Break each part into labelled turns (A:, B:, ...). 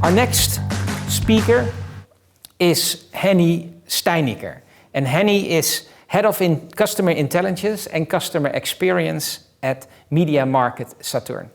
A: Our next speaker is Henny Steiniger. And Henny is Head of Customer Intelligence and Customer Experience at MediaMarktSaturn.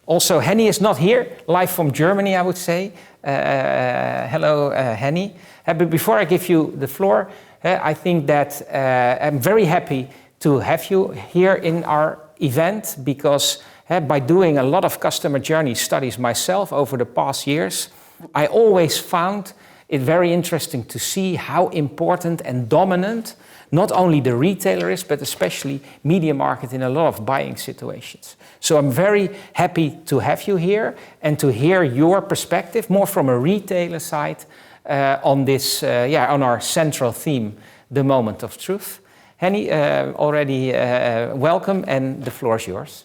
A: Also, Henny is not here, live from Germany, I would say. Hello, Henny. But before I give you the floor, I think that I'm very happy to have you here in our event because by doing a lot of customer journey studies myself over the past years, I always found it very interesting to see how important and dominant not only the retailer is, but especially media market in a lot of buying situations. So I'm very happy to have you here and to hear your perspective, more from a retailer side, on this, on our central theme, the moment of truth. Henny, already welcome, and the floor is yours.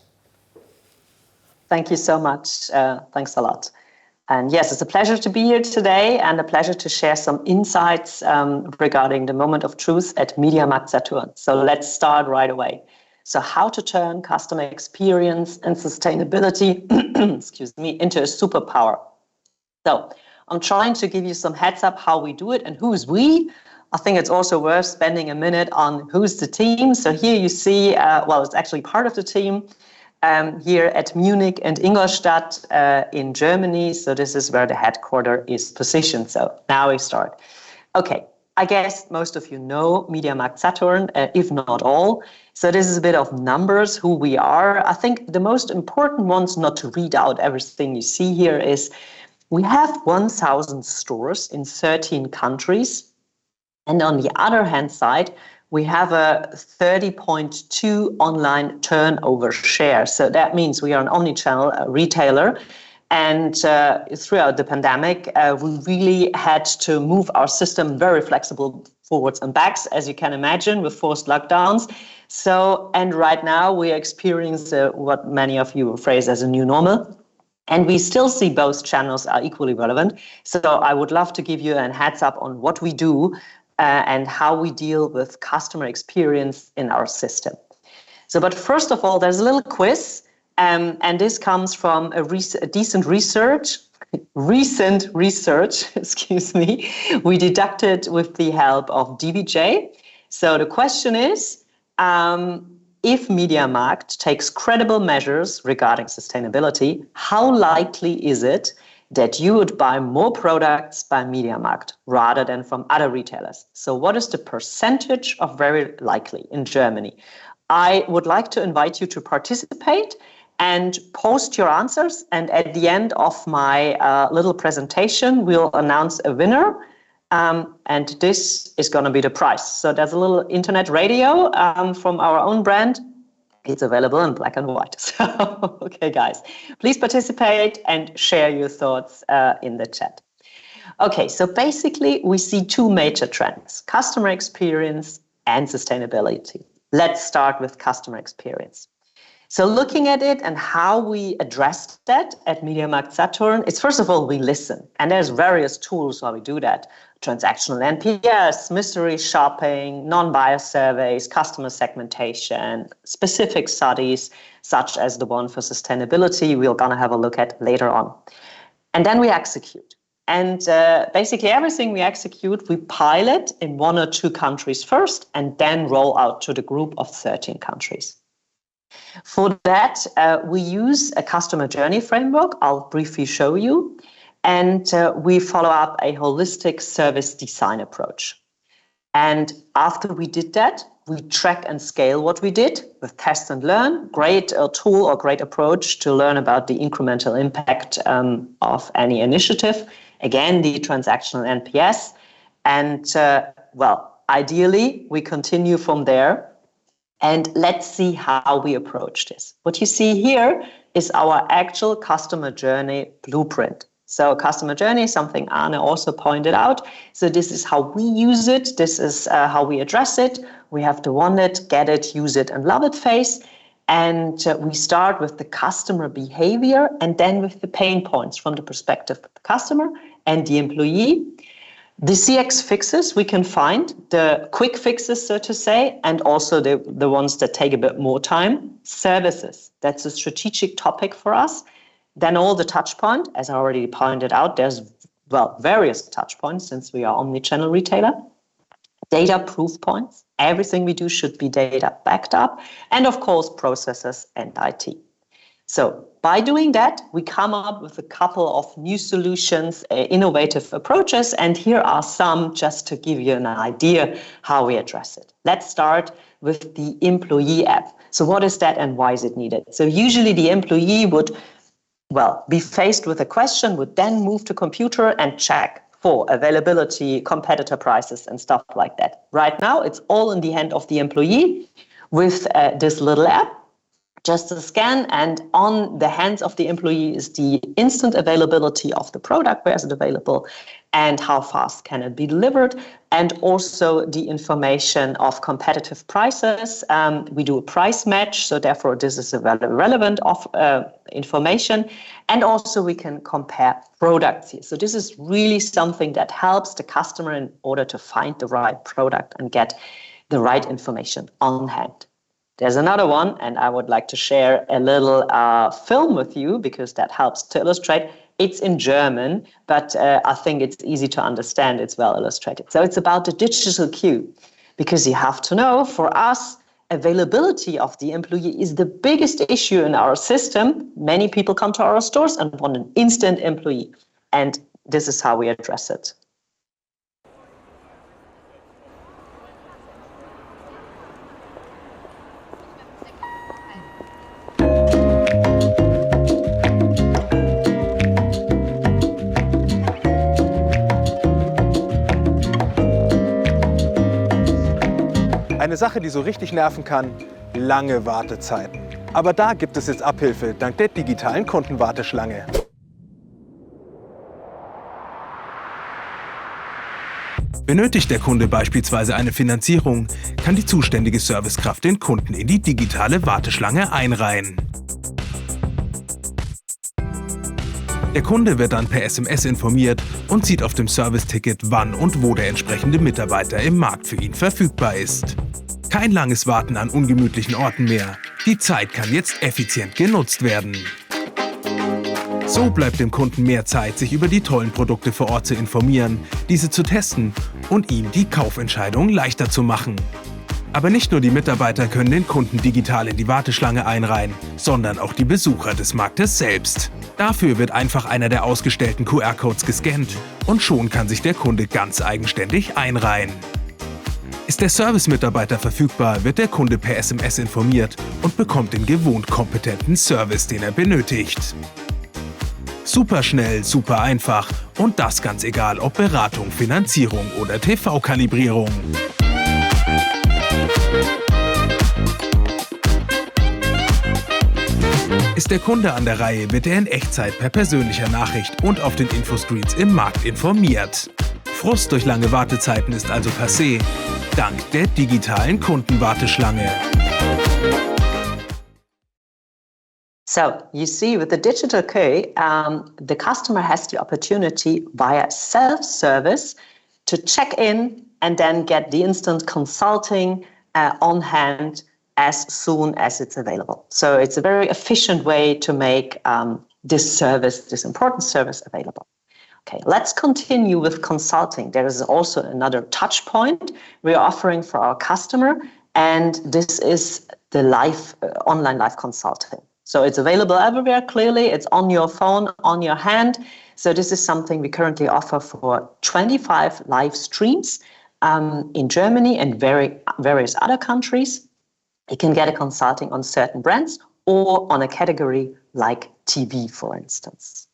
B: Thank you so much. Thanks a lot. And yes, it's a pleasure to be here today and a pleasure to share some insights regarding the moment of truth at MediaMarktSaturn. So let's start right away. So how to turn customer experience and sustainability into a superpower. So I'm trying to give you some heads up how we do it and who's we. I think it's also worth spending a minute on who's the team. So here you see, it's actually part of the team. Here at Munich and Ingolstadt in Germany. So this is where the headquarters is positioned. So now we start. Okay, I guess most of you know MediaMarktSaturn, if not all. So this is a bit of numbers, who we are. I think the most important ones, not to read out everything you see here, is we have 1,000 stores in 13 countries. And on the other hand side, we have a 30.2 online turnover share. So that means we are an omnichannel retailer. And throughout the pandemic, we really had to move our system very flexible forwards and backs, as you can imagine, with forced lockdowns. So, and right now we experience what many of you phrase as a new normal. And we still see both channels are equally relevant. So I would love to give you a heads up on what we do and how we deal with customer experience in our system. So, but first of all, there's a little quiz, and this comes from a recent research, we deducted with the help of DVJ. So the question is, if MediaMarkt takes credible measures regarding sustainability, how likely is it that you would buy more products by MediaMarkt rather than from other retailers? So what is the percentage of very likely in Germany? I would like to invite you to participate and post your answers. And at the end of my little presentation, we'll announce a winner. And this is going to be the prize. So there's a little internet radio from our own brand. It's available in black and white. So, okay, guys, please participate and share your thoughts in the chat. Okay, so basically we see two major trends, customer experience and sustainability. Let's start with customer experience. So looking at it and how we address that at MediaMarktSaturn, it's first of all, we listen. And there's various tools how we do that. Transactional NPS, mystery shopping, non-buyer surveys, customer segmentation, specific studies, such as the one for sustainability we're going to have a look at later on. And then we execute. And basically everything we execute, we pilot in 1 or 2 countries first, and then roll out to the group of 13 countries. For that, we use a customer journey framework. I'll briefly show you. And we follow up a holistic service design approach. And after we did that, we track and scale what we did with test and learn. Great tool or great approach to learn about the incremental impact of any initiative. Again, the transactional NPS. And ideally, we continue from there. And let's see how we approach this. What you see here is our actual customer journey blueprint. So customer journey is something Anna also pointed out. So this is how we use it. This is how we address it. We have the want it, get it, use it, and love it phase. And we start with the customer behavior and then with the pain points from the perspective of the customer and the employee. The CX fixes we can find, the quick fixes, so to say, and also the ones that take a bit more time. Services, that's a strategic topic for us. Then all the touch point, as I already pointed out, there's, various touch points since we are omnichannel retailer. Data proof points. Everything we do should be data backed up. And of course, processes and IT. So by doing that, we come up with a couple of new solutions, innovative approaches. And here are some just to give you an idea how we address it. Let's start with the employee app. So what is that and why is it needed? So usually the employee would, be faced with a question, would then move to computer and check for availability, competitor prices and stuff like that. Right now, it's all in the hand of the employee with this little app. Just a scan, and on the hands of the employee is the instant availability of the product, where is it available, and how fast can it be delivered, and also the information of competitive prices. We do a price match, so therefore this is a relevant information, and also we can compare products here. So this is really something that helps the customer in order to find the right product and get the right information on hand. There's another one, and I would like to share a little film with you because that helps to illustrate. It's in German, but I think it's easy to understand. It's well illustrated. So it's about the digital queue, because you have to know, for us, availability of the employee is the biggest issue in our system. Many people come to our stores and want an instant employee, and this is how we address it.
C: Eine Sache, die so richtig nerven kann, lange Wartezeiten. Aber da gibt es jetzt Abhilfe dank der digitalen Kundenwarteschlange. Benötigt der Kunde beispielsweise eine Finanzierung, kann die zuständige Servicekraft den Kunden in die digitale Warteschlange einreihen. Der Kunde wird dann per SMS informiert und sieht auf dem Service-Ticket, wann und wo der entsprechende Mitarbeiter im Markt für ihn verfügbar ist. Kein langes Warten an ungemütlichen Orten mehr. Die Zeit kann jetzt effizient genutzt werden. So bleibt dem Kunden mehr Zeit, sich über die tollen Produkte vor Ort zu informieren, diese zu testen und ihm die Kaufentscheidung leichter zu machen. Aber nicht nur die Mitarbeiter können den Kunden digital in die Warteschlange einreihen, sondern auch die Besucher des Marktes selbst. Dafür wird einfach einer der ausgestellten QR-Codes gescannt und schon kann sich der Kunde ganz eigenständig einreihen. Ist der Service-Mitarbeiter verfügbar, wird der Kunde per SMS informiert und bekommt den gewohnt kompetenten Service, den er benötigt. Super schnell, super einfach und das ganz egal, ob Beratung, Finanzierung oder TV-Kalibrierung. Ist der Kunde an der Reihe, wird er in Echtzeit per persönlicher Nachricht und auf den Infoscreens im Markt informiert. Frust durch lange Wartezeiten ist also passé, dank der digitalen Kundenwarteschlange.
B: So, you see, with the digital queue, the customer has the opportunity via self-service to check in and then get the instant consulting on hand as soon as it's available. So it's a very efficient way to make this important service available. Okay, let's continue with consulting. There is also another touch point we're offering for our customer, and this is the online live consulting. So it's available everywhere, clearly. It's on your phone, on your hand. So this is something we currently offer for 25 live streams in Germany and various other countries. You can get a consulting on certain brands or on a category like TV, for instance.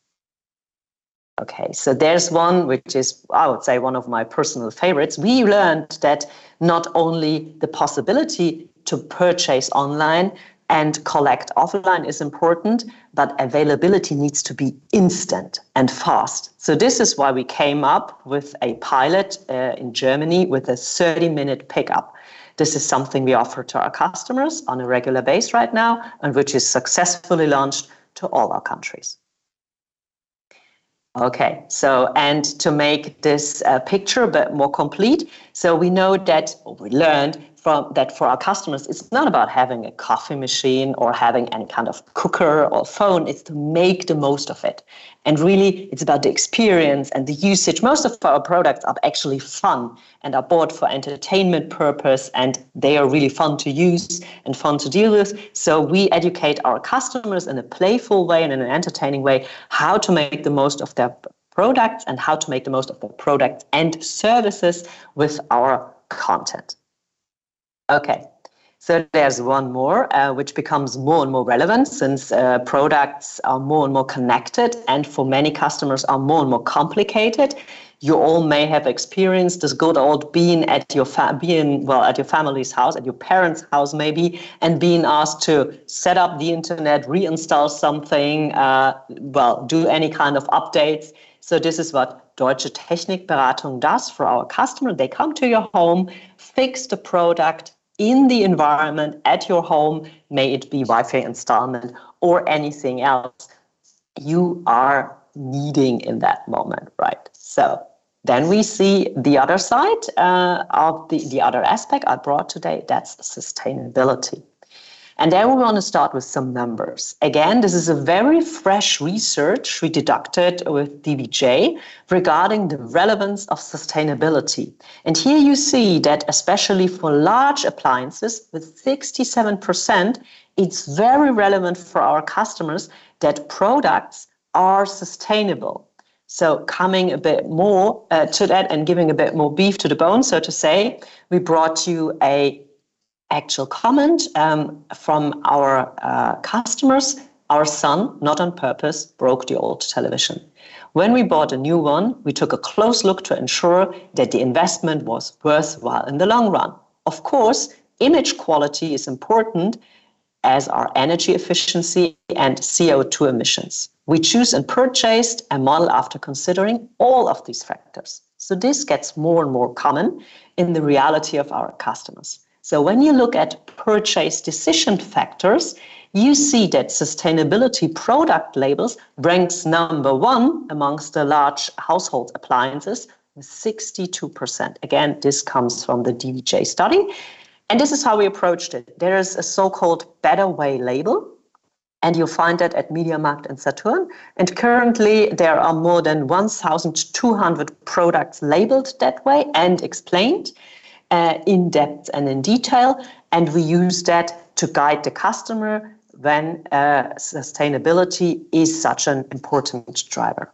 B: Okay, so there's one which is, I would say, one of my personal favorites. We learned that not only the possibility to purchase online and collect offline is important, but availability needs to be instant and fast. So this is why we came up with a pilot in Germany with a 30-minute pickup. This is something we offer to our customers on a regular basis right now, and which is successfully launched to all our countries. Okay, so and to make this picture a bit more complete, so we know that, or we learned, for our customers, it's not about having a coffee machine or having any kind of cooker or phone. It's to make the most of it. And really, it's about the experience and the usage. Most of our products are actually fun and are bought for entertainment purpose, and they are really fun to use and fun to deal with. So we educate our customers in a playful way and in an entertaining way how to make the most of their products and how to make the most of their products and services with our content. Okay, so there's one more, which becomes more and more relevant since products are more and more connected and for many customers are more and more complicated. You all may have experienced this good old being at your family's house, at your parents' house maybe, and being asked to set up the internet, reinstall something, do any kind of updates. So this is what Deutsche Technikberatung does for our customer. They come to your home, fix the product in the environment at your home, may it be Wi-Fi installment or anything else you are needing in that moment, right? So then we see the other side of the other aspect I brought today, that's sustainability. And then we want to start with some numbers. Again, this is a very fresh research we deducted with DVJ regarding the relevance of sustainability. And here you see that especially for large appliances with 67%, it's very relevant for our customers that products are sustainable. So coming a bit more to that and giving a bit more beef to the bone, so to say, we brought you a actual comment from our customers. Our son, not on purpose, broke the old television. When we bought a new one, we took a close look to ensure that the investment was worthwhile in the long run. Of course, image quality is important, as are energy efficiency and CO2 emissions. We choose and purchased a model after considering all of these factors. So this gets more and more common in the reality of our customers. So when you look at purchase decision factors, you see that sustainability product labels ranks number one amongst the large household appliances with 62%. Again, this comes from the DVJ study. And this is how we approached it. There is a so-called Better Way label, and you'll find that at MediaMarktSaturn. And currently there are more than 1,200 products labeled that way and explained in depth and in detail, and we use that to guide the customer when sustainability is such an important driver.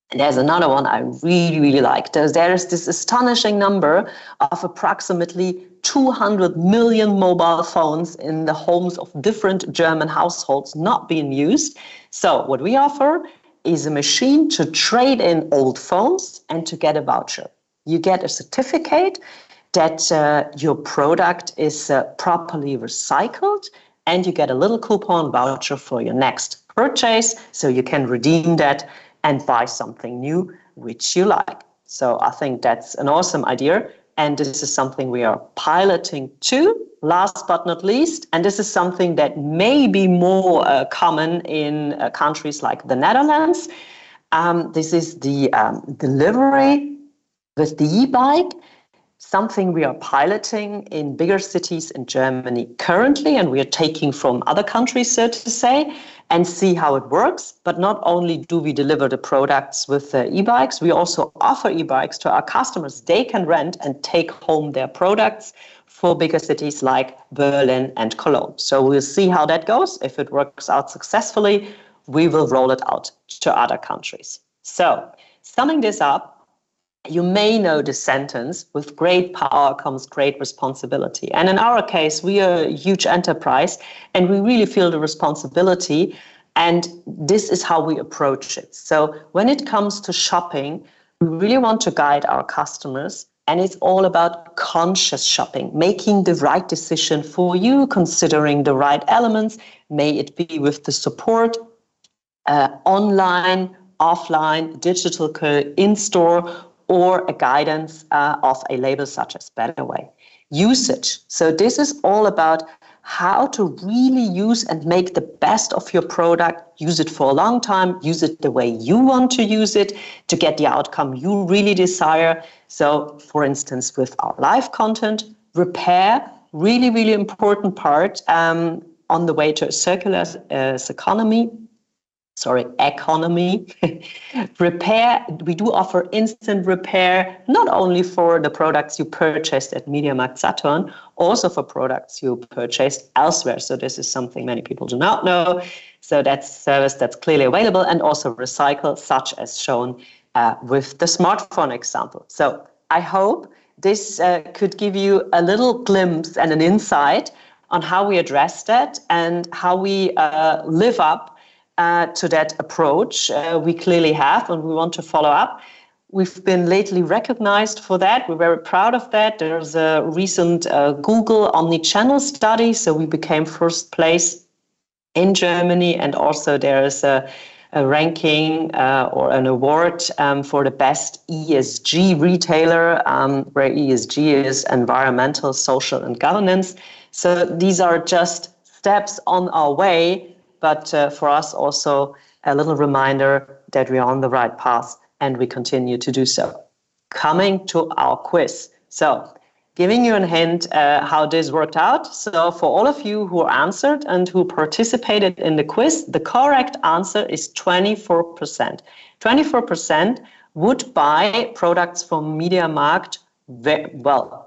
B: And there's another one I really, really like. There is this astonishing number of approximately 200 million mobile phones in the homes of different German households not being used. So what we offer is a machine to trade in old phones and to get a voucher. You get a certificate that your product is properly recycled, and you get a little coupon voucher for your next purchase, so you can redeem that and buy something new which you like. So I think that's an awesome idea, and this is something we are piloting too, last but not least, and this is something that may be more common in countries like the Netherlands. This is the delivery with the e-bike. Something we are piloting in bigger cities in Germany currently, and we are taking from other countries, so to say, and see how it works. But not only do we deliver the products with e-bikes, we also offer e-bikes to our customers. They can rent and take home their products for bigger cities like Berlin and Cologne. So we'll see how that goes. If it works out successfully, we will roll it out to other countries. So summing this up, you may know the sentence, with great power comes great responsibility. And in our case, we are a huge enterprise and we really feel the responsibility. And this is how we approach it. So when it comes to shopping, we really want to guide our customers. And it's all about conscious shopping, making the right decision for you, considering the right elements. May it be with the support, online, offline, digital, in-store, or a guidance of a label such as Better Way. Usage. So this is all about how to really use and make the best of your product, use it for a long time, use it the way you want to use it to get the outcome you really desire. So for instance, with our live content, Repair, really, really important part on the way to a circular economy. Repair, we do offer instant repair, not only for the products you purchased at MediaMarktSaturn, also for products you purchased elsewhere. So this is something many people do not know. So that's a service that's clearly available, and also recycle, such as shown with the smartphone example. So I hope this could give you a little glimpse and an insight on how we address that and how we live up to that approach. We clearly have, and we want to follow up. We've been lately recognized for that. We're very proud of that. There's a recent Google Omnichannel study, so we became first place in Germany, and also there is a ranking or an award for the best ESG retailer, where ESG is environmental, social, and governance. So these are just steps on our way, but for us also a little reminder that we are on the right path, and we continue to do so. Coming to our quiz. So giving you a hint how this worked out. So for all of you who answered and who participated in the quiz, the correct answer is 24%. 24% would buy products from MediaMarkt,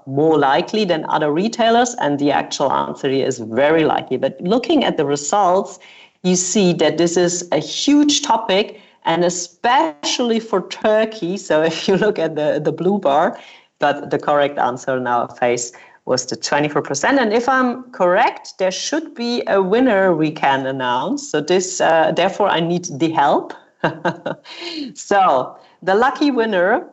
B: more likely than other retailers, and the actual answer here is very likely. But looking at the results, you see that this is a huge topic, and especially for Turkey. So if you look at the blue bar, but the correct answer in our face was the 24%. And if I'm correct, there should be a winner we can announce. So this, therefore, I need the help. So the lucky winner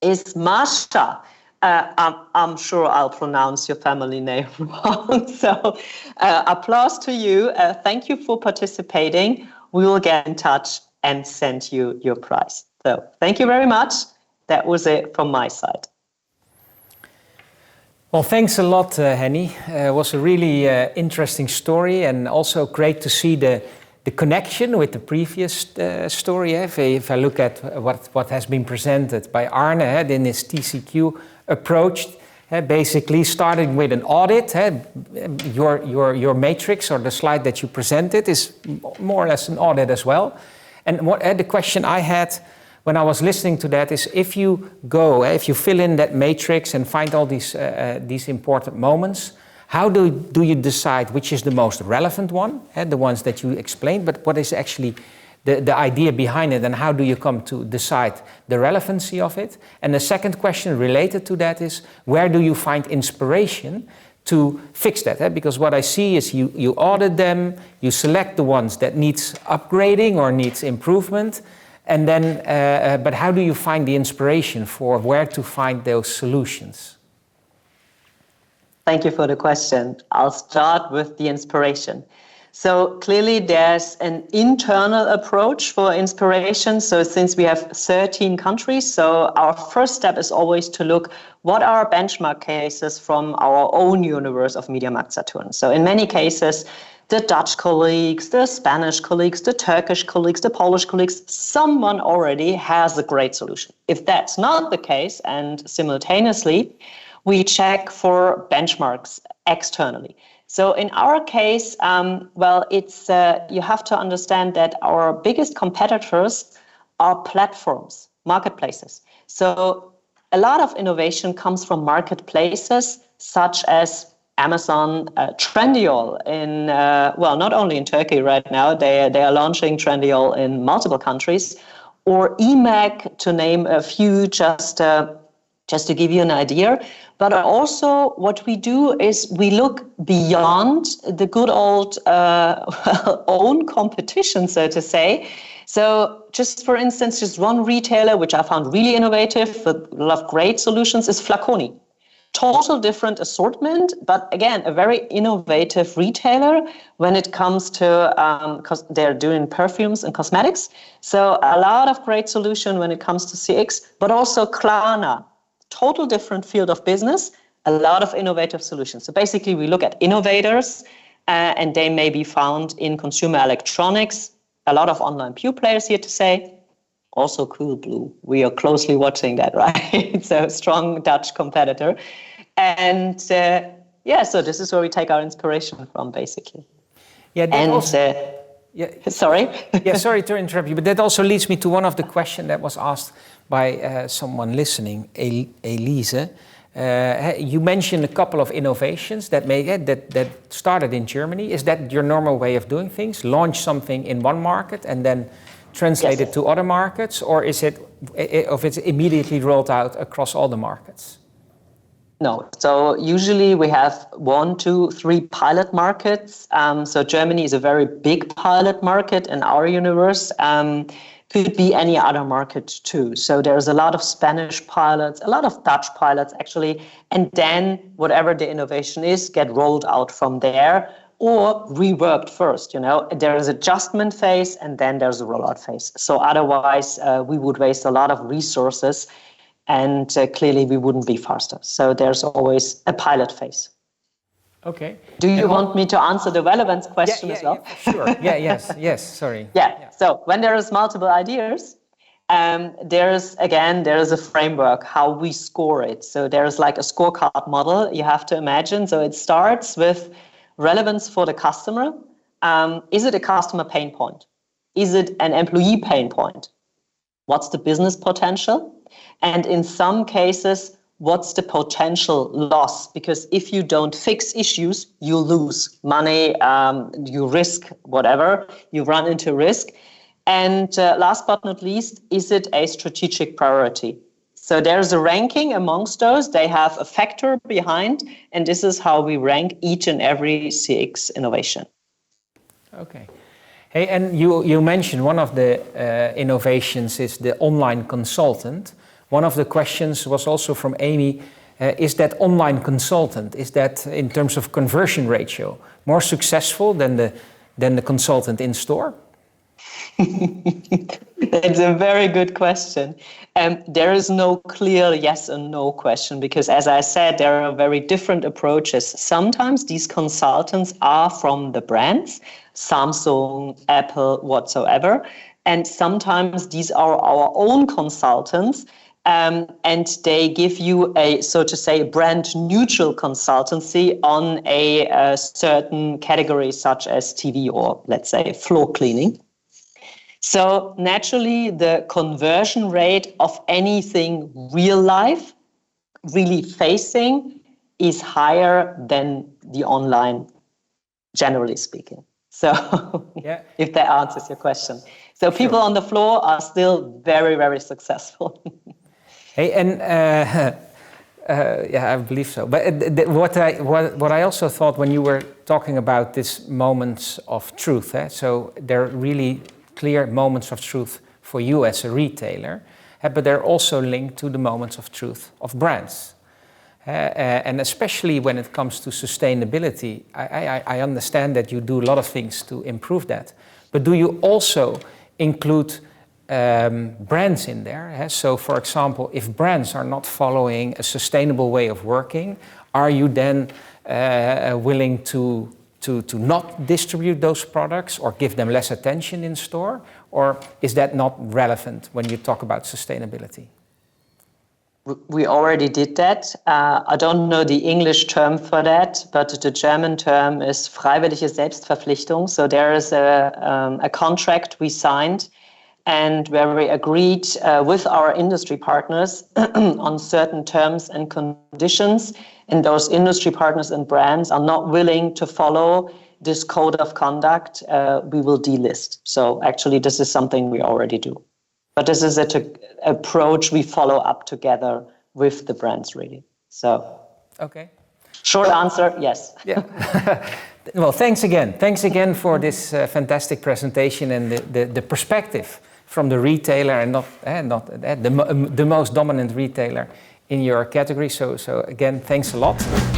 B: is Masha. I'm sure I'll pronounce your family name wrong. So applause to you. Thank you for participating. We will get in touch and send you your prize. So thank you very much. That was it from my side.
A: Well, thanks a lot, Henny. It was a really interesting story, and also great to see the connection with the previous story. If I look at what has been presented by Arne in his TCQ approach, basically starting with an audit. Your matrix or the slide that you presented is more or less an audit as well. And the question I had when I was listening to that is, if you fill in that matrix and find all these important moments, how do you decide which is the most relevant one? The ones that you explained, but what is actually the idea behind it, and how do you come to decide the relevancy of it? And the second question related to that is, where do you find inspiration to fix that? Because what I see is you audit them, you select the ones that needs upgrading or needs improvement, and then, but how do you find the inspiration for where to find those solutions?
B: Thank you for the question. I'll start with the inspiration. So clearly there's an internal approach for inspiration. So since we have 13 countries, so our first step is always to look what are benchmark cases from our own universe of MediaMarktSaturn. So in many cases, the Dutch colleagues, the Spanish colleagues, the Turkish colleagues, the Polish colleagues, someone already has a great solution. If that's not the case, and simultaneously, we check for benchmarks externally. So in our case, it's you have to understand that our biggest competitors are platforms, marketplaces. So a lot of innovation comes from marketplaces such as Amazon, Trendyol in, not only in Turkey right now, they are launching Trendyol in multiple countries, or eMAG, to name a few, just to give you an idea. But also what we do is we look beyond the good old own competition, so to say. So just for instance, just one retailer, which I found really innovative with a lot of great solutions, is Flaconi. Total different assortment, but again, a very innovative retailer when it comes to, because they're doing perfumes and cosmetics. So a lot of great solution when it comes to CX, but also Klarna, total different field of business, a lot of innovative solutions. So basically we look at innovators and they may be found in consumer electronics, a lot of online pure players here to say, also Coolblue. We are closely watching that, right? It's a strong Dutch competitor. And so this is where we take our inspiration from, basically.
A: Yeah, sorry. Sorry to interrupt you, but that also leads me to one of the questions that was asked by someone listening, Elise. You mentioned a couple of innovations that started in Germany. Is that your normal way of doing things? Launch something in one market and then translate it to other markets, or is it it's immediately rolled out across all the markets?
B: No. So usually we have 1, 2, 3 pilot markets. So Germany is a very big pilot market in our universe. Could be any other market too. So there's a lot of Spanish pilots, a lot of Dutch pilots actually, and then whatever the innovation is, get rolled out from there or reworked first. There is adjustment phase and then there's a rollout phase. So otherwise we would waste a lot of resources. And clearly we wouldn't be faster. So there's always a pilot phase.
A: Okay.
B: Do you want me to answer the relevance question as well?
A: Yeah, sure. Yes, sorry.
B: Yeah, so when there is multiple ideas, there is a framework, how we score it. So there's like a scorecard model you have to imagine. So it starts with relevance for the customer. Is it a customer pain point? Is it an employee pain point? What's the business potential? And in some cases, what's the potential loss? Because if you don't fix issues, you lose money, you risk whatever, you run into risk. And last but not least, is it a strategic priority? So there's a ranking amongst those. They have a factor behind, and this is how we rank each and every CX innovation.
A: Okay. Hey, and you mentioned one of the innovations is the online consultant. One of the questions was also from Amy, is that online consultant, is that in terms of conversion ratio more successful than the consultant in store?
B: It's a very good question. There is no clear yes and no question because, as I said, there are very different approaches. Sometimes these consultants are from the brands, Samsung, Apple, whatsoever. And sometimes these are our own consultants. And they give you a, so to say, brand neutral consultancy on a certain category such as TV or, let's say, floor cleaning. So naturally, the conversion rate of anything real life, really facing, is higher than the online, generally speaking. So if that answers your question. So people on the floor are still very, very successful.
A: Hey, and I believe so. But what I also thought when you were talking about these moments of truth, so they're really clear moments of truth for you as a retailer, but they're also linked to the moments of truth of brands. And especially when it comes to sustainability, I understand that you do a lot of things to improve that. But do you also include brands in there? So, for example, if brands are not following a sustainable way of working, are you then willing to not distribute those products or give them less attention in store? Or is that not relevant when you talk about sustainability?
B: We already did that. I don't know the English term for that, but the German term is freiwillige Selbstverpflichtung. So there is a contract we signed and where we agreed with our industry partners on certain terms and conditions, and those industry partners and brands are not willing to follow this code of conduct, we will delist. So actually, this is something we already do. But this is an approach we follow up together with the brands, really. So,
A: okay.
B: Short answer, yes.
A: Yeah. Well, thanks again. Thanks again for this fantastic presentation and the perspective from the retailer and not the most dominant retailer in your category. So again, thanks a lot.